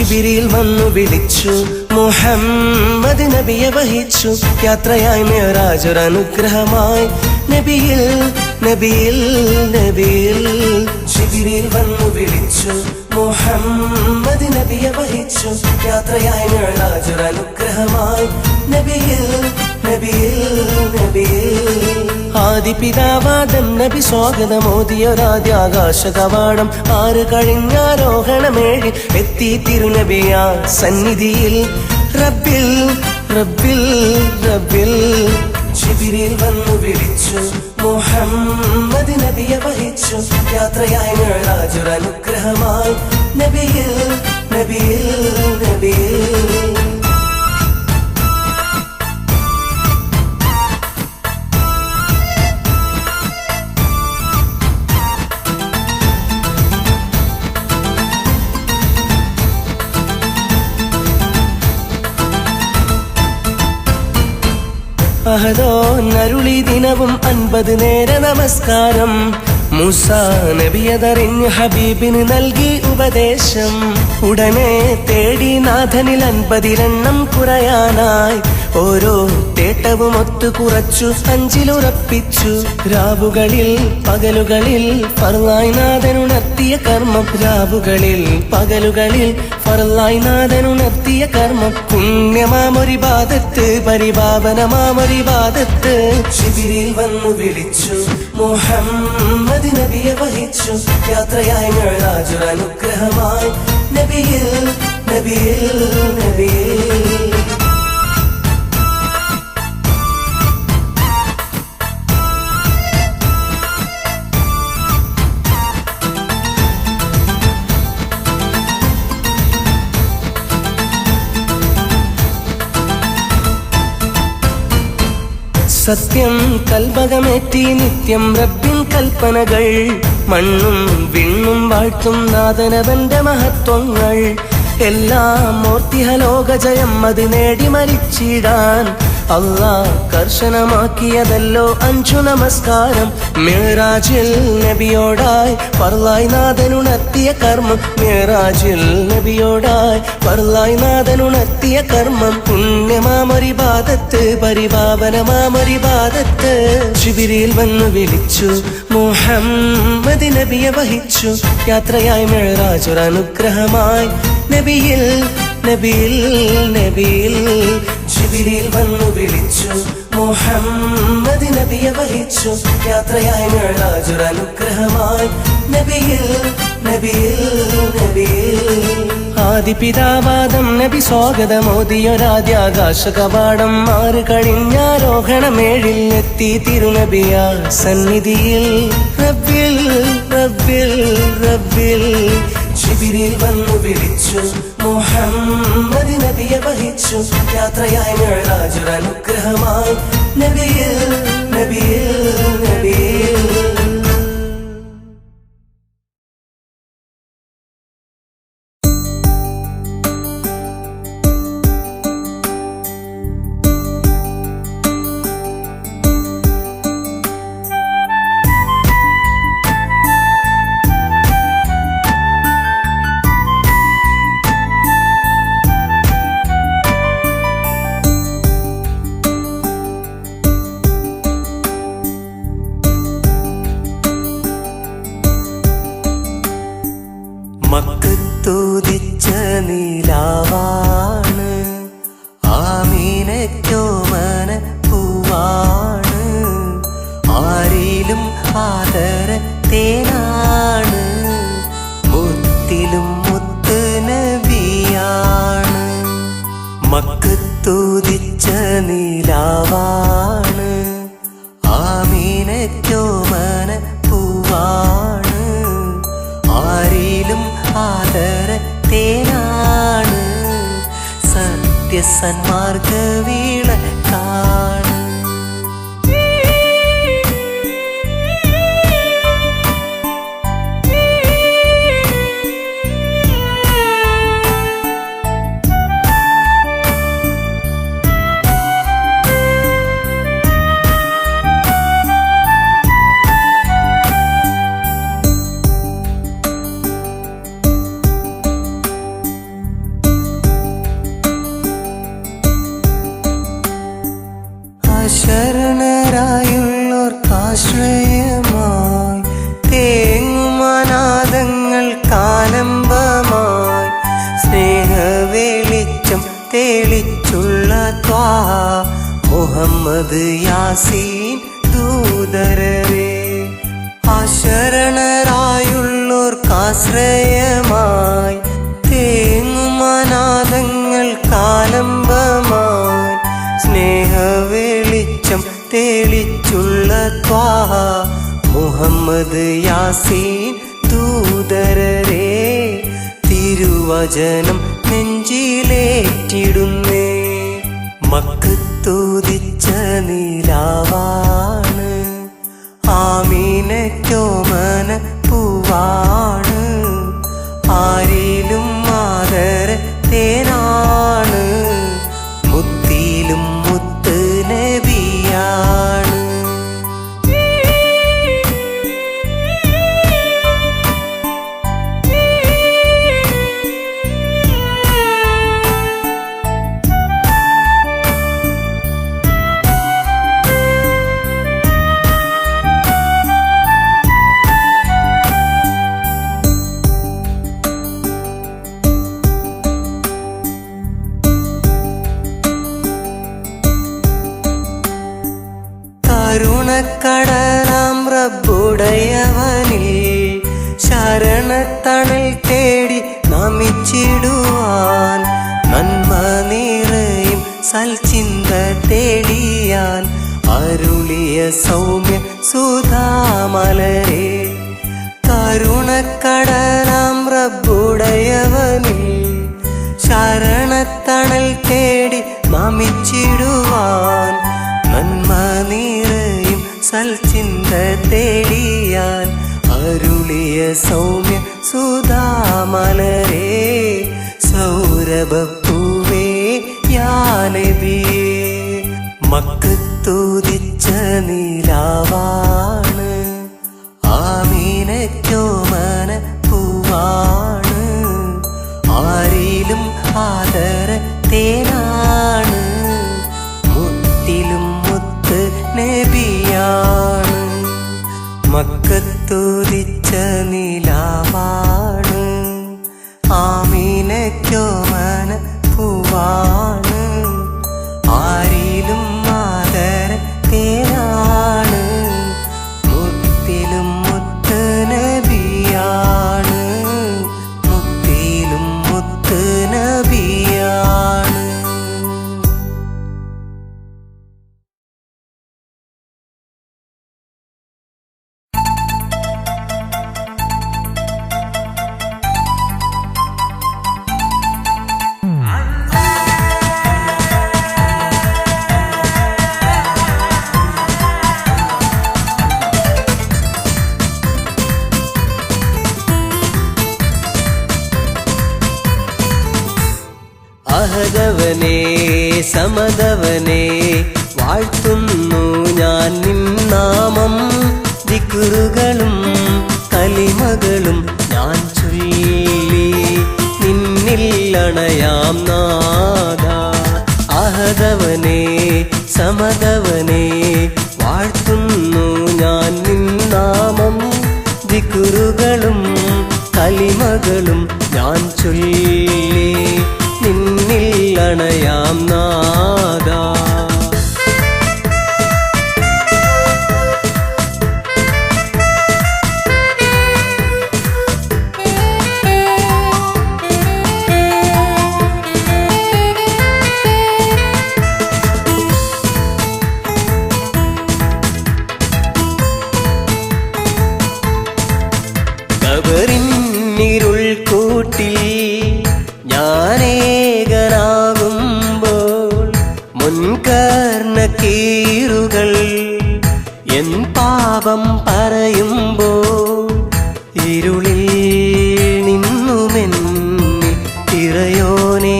ജിബ്രീൽ വന്നു വിളിച്ചു, മുഹമ്മദ് നബിയെ വഹിച്ചു. യാത്രയായി മിഅ്റാജ് ഒരു അനുഗ്രഹമായി നബിയിൽ നബിയിൽ നബിയിൽ. ജിബ്രീൽ വന്നു വിളിച്ചു, മുഹമ്മദ് നബിയെ വഹിച്ചു. യാത്രയായി മിഅ്റാജ് ഒരു അനുഗ്രഹമായി നബിയിൽ നബിയിൽ നബിയിൽ. ആദിപിതാവാദം നബി സ്വാഗതമോദിയൊരാദ്യ ആകാശ കവാടം. 6 കഴിഞ്ഞാരോഹണമേഴി എത്തി തിരുനബിയാ സന്നിധിയിൽ. റബ്ബിൽ റബ്ബിൽ റബ്ബിൽ. ജിബ്രീൽ വന്നു വിളിച്ചു, മുഹമ്മദ് നബിയെ വഹിച്ചു. യാത്രയായി മിഅ്റാജ് ഒരു അനുഗ്രഹമായി നബിയിൽ നബിയിൽ നബിയിൽ. അഹദോ നരുളി ദിനവും 50 നേര നമസ്കാരം. മൂസാ നബിയതറിഞ്ഞ് ഹബീബിന് നൽകി ഉപദേശം. ഉടനെ തേടി നാഥനിൽ 50 കുറയാനായി. ഓരോ തേട്ടവും ഒത്തു കുറച്ചു 5 രാവുകളിൽ പകലുകളിൽ ഫർളായി നാഥനുണർത്തിയ കർമ്മം. രാവുകളിൽ പകലുകളിൽ ഫർളായി നാഥനുണർത്തിയ കർമ്മം. പുണ്യമാമൊരിബാദത്ത്, പരിപാവനമാമൊരിബാദത്ത്. ജിബ്രീൽ വന്നു വിളിച്ചു, മുഹമ്മദ് നബിയെ വഹിച്ചു. യാത്രയായി മിഅ്റാജ് ഒരു അനുഗ്രഹമായി നബിയിൽ നബിയിൽ നബിയിൽ. സത്യം കൽബകമേറ്റി നിത്യം റബ്ബിൻ കൽപ്പനകൾ. മണ്ണും വിണ്ണും വാഴ്ത്തും നാഥനവന്റെ മഹത്വങ്ങൾ. എല്ലാം ഓർത്തിഹലോക ജയം അത് നേടി മരിച്ചിടാൻ. അല്ലാഹ് കർശനമാക്കിയതല്ലോ 5 നമസ്കാരം. മിഅ്റാജിൽ നബിയോടായി ഫർളായി നാഥനുണർത്തിയ കർമ്മം. മിഅ്റാജിൽ നബിയോടായി ഫർളായി നാഥനുണർത്തിയ കർമ്മം. പുണ്യമാമൊരിബാദത്ത്, പരിപാവനമാമൊരിബാദത്ത്. ജിബ്രീൽ വന്നു വിളിച്ചു, മുഹമ്മദ് നബിയെ വഹിച്ചു. യാത്രയായി മിഅ്റാജ് ഒരു അനുഗ്രഹമായി നബിയിൽ നബിയിൽ നബിയിൽ. ജിബ്രീൽ വന്നു വിളിച്ചു, മുഹമ്മദ് നബിയെ വഹിച്ചു. യാത്രയായി മിഅ്റാജ് ഒരു അനുഗ്രഹമായി നബിയിൽ നബിയിൽ നബിയിൽ. ആദിപിതാവാദം നബി സ്വാഗതമോദിയൊരാദ്യ ആകാശ കവാടം. 6 കഴിഞ്ഞാരോഹണമേഴിൽ എത്തി തിരുനബിയാ സന്നിധിയിൽ. റബ്ബിൽ റബ്ബിൽ റബ്ബിൽ. ജിബ്രീൽ വന്നു വിളിച്ചു, മുഹമ്മദ് നബിയെ വഹിച്ചു. യാത്രയായി മിഅ്റാജ് ഒരു അനുഗ്രഹമായി നബിയിൽ നബിയിൽ നബിയിൽ. മക്കത്തുദിച്ച നീലാവാണ്, ആമീനയ്ക്കോമന പൂവാണ്. ആരിലും ആദര തേനാണ്, മുത്തിലും മുത്ത് നബിയാണ്. മക്കത്തുദിച്ച നീലാവാണ്, ആമീനയ്ക്കോമന പൂവാണ്. ആരിലും ആദര തേനാണ്, സത്യസന്മാർഗ വിളക്കാണ്. തെളിച്ചുള്ള ത്വാഹ മുഹമ്മദ് യാസീൻ ദൂതരരെ അശരണരായുള്ളോർക്കാശ്രയമായി തേങ്ങുമനാദങ്ങൾ കാലംബമായി സ്നേഹവെളിച്ചം തെളിച്ചുള്ള ത്വാഹ മുഹമ്മദ് യാസീൻ ദൂതരരെ തിരുവചനം നെഞ്ചിലേറ്റിടുന്നേ മക്കത്തുദിച്ച നിലാവാണ് ആമീനയ്ക്കോമന പൂവാണ് ആരിലും മാതര തേനാണ് മുത്തിലും മുത്ത് നബിയാണ് കരുണക്കടലാം റബ്ബുടയവനിൽ ശരണത്തണൽ തേടി നമിച്ചിടുവാൻ നന്മ നിറയും സൽചിന്ത തേടിയാൻ അരുളിയ സൗമ്യ സുധാമലരെ കരുണക്കടലാം റബ്ബുടയവനിൽ ശരണത്തണൽ തേടി നമിച്ചിടുവാൻ നന്മ നിറയും സൽചിന്ത തേടിയാൻ അരുളിയ സൗമ്യ സുധാമലരെ സൗരഭപ്പൂവേ യാ നബിയേ മക്കത്തുദിച്ച നിലാവാണ് ആമീനയ്ക്കോമന പൂവാണ് ആരിലും ആദര തേനാണ് മുത്തിലും മുത്ത് നബിയാണ് മക്കത്തുദിച്ച നിലാവാണ് ആമീനയ്ക്കോമന പൂവാണ് ആരിലും ആദര തേനാണ് മുത്തിലും മുത്ത് നബിയാണ് മുത്തിലും മുത്ത് നബിയാണ്. അഹദവനേ സമദവനേ വാഴ്ത്തുന്നു ഞാൻ നിന്നാമം ദിക്റുകളും കലിമകളും ഞാൻ ചൊല്ലി നിന്നിൽ അണയാം നാദ അഹദവനേ സമദവനേ വാഴ്ത്തുന്നു ഞാൻ നിന്നാമം ദിക്റുകളും കലിമകളും ഞാൻ ചൊല്ലി നിന്നിൽ അണയാം നാദ കബറിന്നിരുൾ കൂട്ടിൽ ഞാനേകനാകുമ്പോൾ മുൻകർണക്കീറുകൾ എൻ പാപം പറയുമ്പോൾ ഇരുളിൽ നിന്നുമെന്നിൽ തിറയോനെ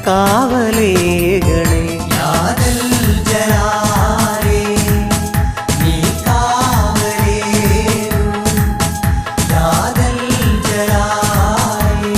കാവലേകണേ യാദൽ ജലാലേ നീ കാവലേകൂ യാദൽ ജലാലേ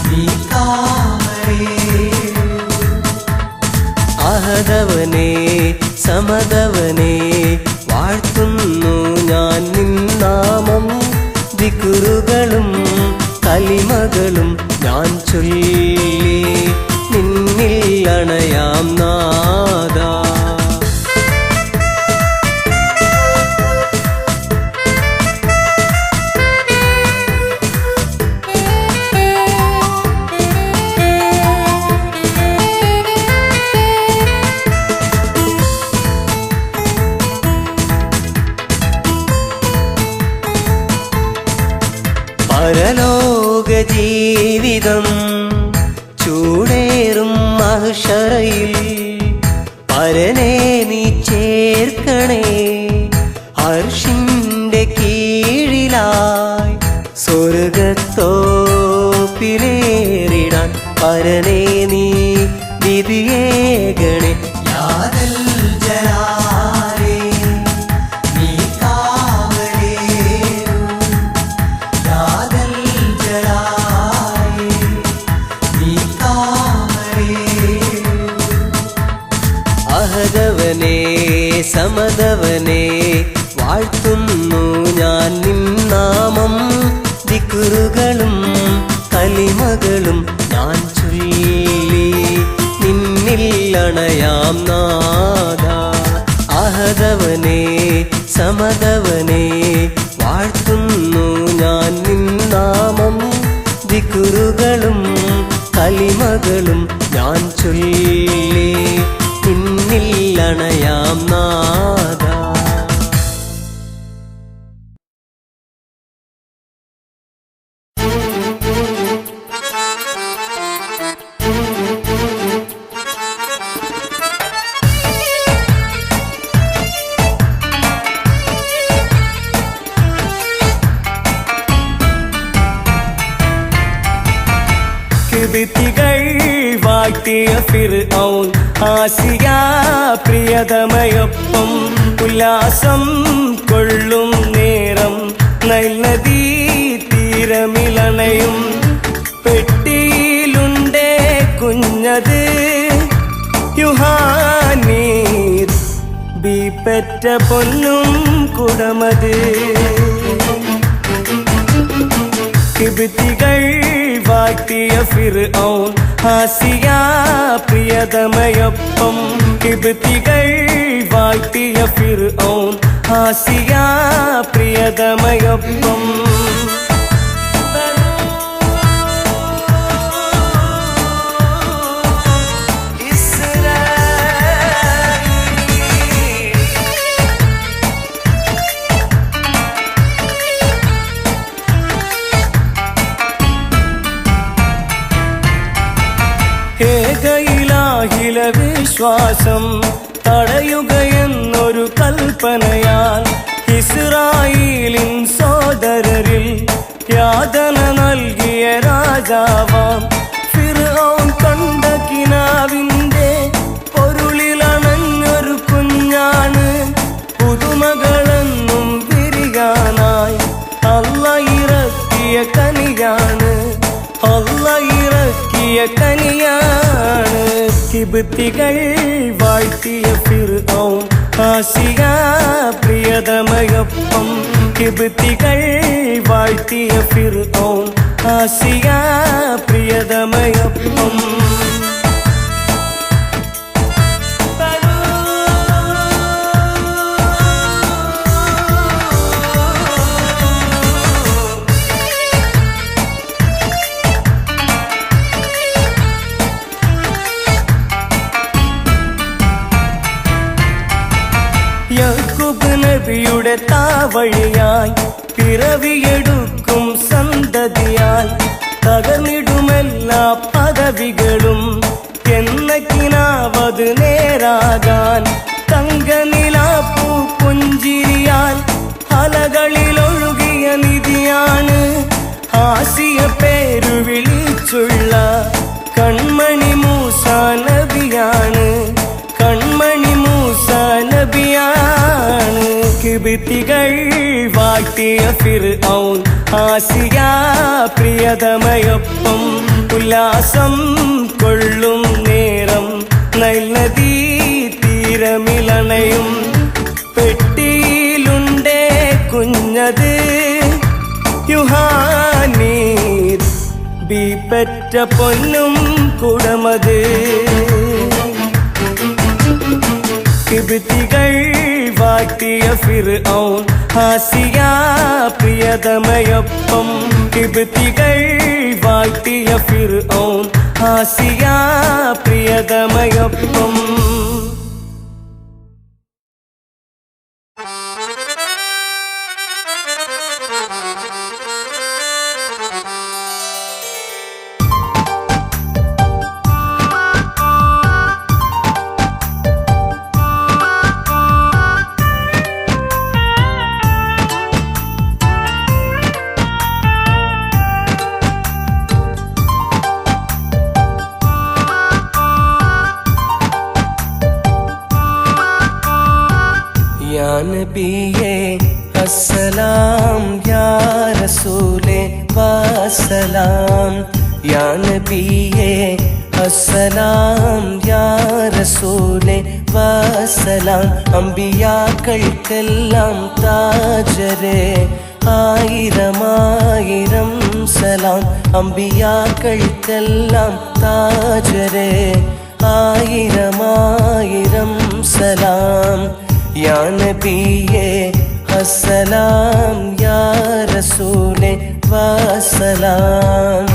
നീ കാവലേകൂ അഹദവനേ സമദവനേ വാഴ്ത്തുന്നു ഞാൻ നിന്നാമം ദിക്റുകളും കലിമകളും ഞാൻ ചൊല്ലി നിന്നിൽ അണയാം നാദാ. പരലോക ജീവിതം ചൂടേറും മഹ്ശറയിൽ പരനെ നീ ചേർക്കണേ അർശിന്റെ കീഴിലായി സ്വർഗത്തോപ്പിലേറിടാൻ പരനെ നീ വിധിയേകണേ. യാദൽ ജലാലേ നീ കാവലേറൂ, യാദൽ ജലാലേ നീ കാവലേറൂ. അഹദവനേ സമദവനേ വാഴ്ത്തുന്നു ഞാൻ നിൻ നാമം. ദിക്റുകളും കലിമകളും ഞാൻ ചൊല്ലി നിന്നിൽ അണയാം നാദാ. അഹദവനേ സമദവനേ വാഴ്ത്തുന്നു ഞാൻ നിൻ നാമം. ദിക്റുകളും കലിമകളും ഞാൻ ചൊല്ലി നിന്നിൽ അണയാം നാദാ. ഭിത്തികൾ വാഴ്ത്തിയ ഫിർഔൻ ആസിയ പ്രിയതമയൊപ്പം ഉല്ലാസം കൊള്ളും നേരം നൈൽ നദീ തീരമിലണയും പെട്ടിയിലുണ്ടേ കുഞ്ഞത് യുഹാനീർ ബീപ്പറ്റ പൊന്നും കുടമത്. കിബിത്തികൾ വാഴ്ത്തിയ ഫിർഔൻ ആസിയ പ്രിയതമയൊപ്പം കിബിത്തികൾ വാഴ്ത്തിയ ഫിർഔൻ ആസിയ പ്രിയതമയൊപ്പം ഏകയിലാഹില വിശ്വാസം തടയുകയെന്നൊരു കൽപ്പനയാൽ ഇസ്രായേലിൻ സോദരരിൽ യാതന നൽകിയ രാജാവാം ഫിർഔൻ കണ്ട കിനാവിൻ്റെ പൊരുളിലണഞ്ഞൊരു കുഞ്ഞാണ്. പുതുമകളെന്നും വിരിയാനായി അള്ള ഇറക്കിയ കനിയാണ്, അള്ള ഇറക്കിയ കനിയാണ്. കിബിത്തികൾ വാഴ്ത്തിയ ഫിർഔൻ ആസിയ പ്രിയതമയൊപ്പം കിബിത്തികൾ വാഴ്ത്തിയ ഫിർഔൻ ആസിയ പ്രിയതമയൊപ്പം യാക്കൂബ് നബിയുടെ താവഴിയായി പിറവിയെടുക്കും സന്തതിയാൽ തകർന്നിടുമെല്ലാ പദവികളും എന്ന കിനാവത് നേരാകാൻ തങ്കനിലാപ്പൂ പുഞ്ചിരിയാൽ അലകളിലൊഴുകിയ നിധിയാണ്. ആസിയ പേരു വിളിച്ചുള്ള കൺമണി മൂസ നബിയാണ്, കൺമണി മൂസ നബിയാണ്. കിബിത്തികൾ വാഴ്ത്തിയ ഫിർഔൻ ആസിയ പ്രിയതമയൊപ്പം ഉല്ലാസം കൊള്ളും നേരം നൈൽ നദീ തീരമിലണയും പെട്ടിയിലുണ്ടേ കുഞ്ഞത് യുഹാനീർ നബി പെറ്റ പൊന്നും കുടമത് കിബ്തികൾ വാട്ടിയ ഫിർഔൻ ആസിയ പ്രിയതമയൊപ്പം കിബ്തികൾ വാട്ടിയ ഫിർഔൻ ആസിയ പ്രിയതമയൊപ്പം या नबीए अस्सलाम या रसूले वसलाम या नबीए अस्सलाम या रसूले वसलाം അമ്പിയാക്കൾക്കെല്ലാം താജരെ ആയിരമായിരം സലാം അമ്പിയാക്കൾക്കെല്ലാം താജരെ ആയിരമായിരം സലാം या नबीए अस्सलाम या रसूले वसलाम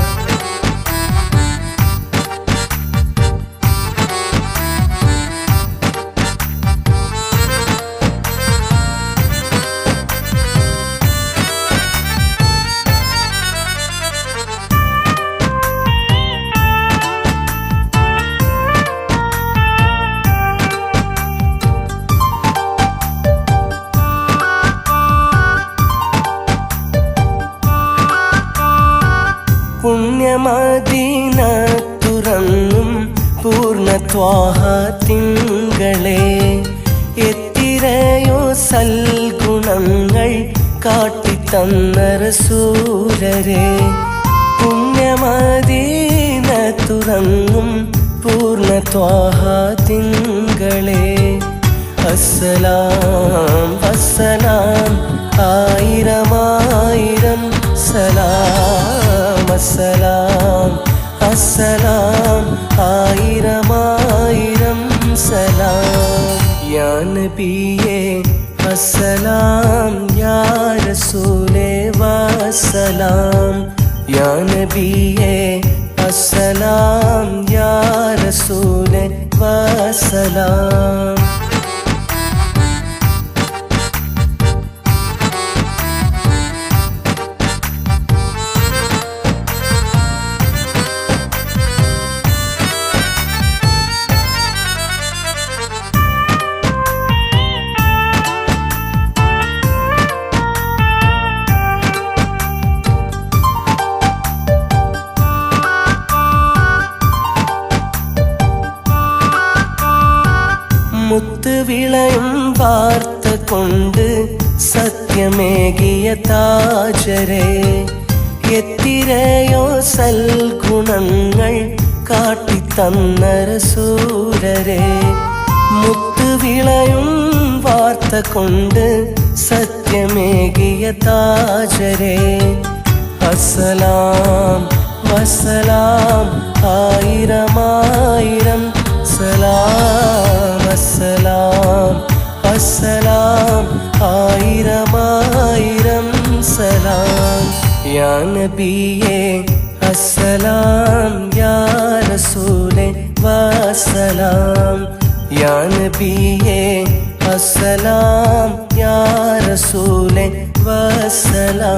പുണ്യമദീന തുറന്നും പൂർണ്ണ ത്വാഹ തിങ്കളെ എത്തിരയോ സൽഗുണങ്ങൾ കാട്ടിത്തന്ന റസൂലരെ പുണ്യമദീന തുറന്നും പൂർണ്ണ ത്വാഹ തിങ്കളെ അസ്സലാം വസ്സലാം ആയിരമായിരം സലാം അസ്സലാം അസ്സലാം ആയിരമായിരം സലാം യാ നബിയേ അസ്സലാം യാ റസൂലേ വസ്സലാം യാ നബിയേ അസ്സലാം യാ റസൂലേ വസ്സലാം മുത്തുവിളയും വാർത്ത കൊണ്ട് സത്യമേകിയ താജരെ എത്തിരയോ സൽഗുണങ്ങൾ കാട്ടിത്തന്ന റസൂലരെ മുത്തുവിളയും വാർത്ത കൊണ്ട് സത്യമേകിയ താജരെ അസ്സലാം വസ്സലാം ആയിരമായിരം സലാം അസ്സലാം അസ്സലാം ആയിരമായിരം സലാം യാ നബിയേ അസ്സലാം യാ റസൂലേ വസ്സലാം യാ നബിയേ അസ്സലാം യാ റസൂലേ വസ്സലാം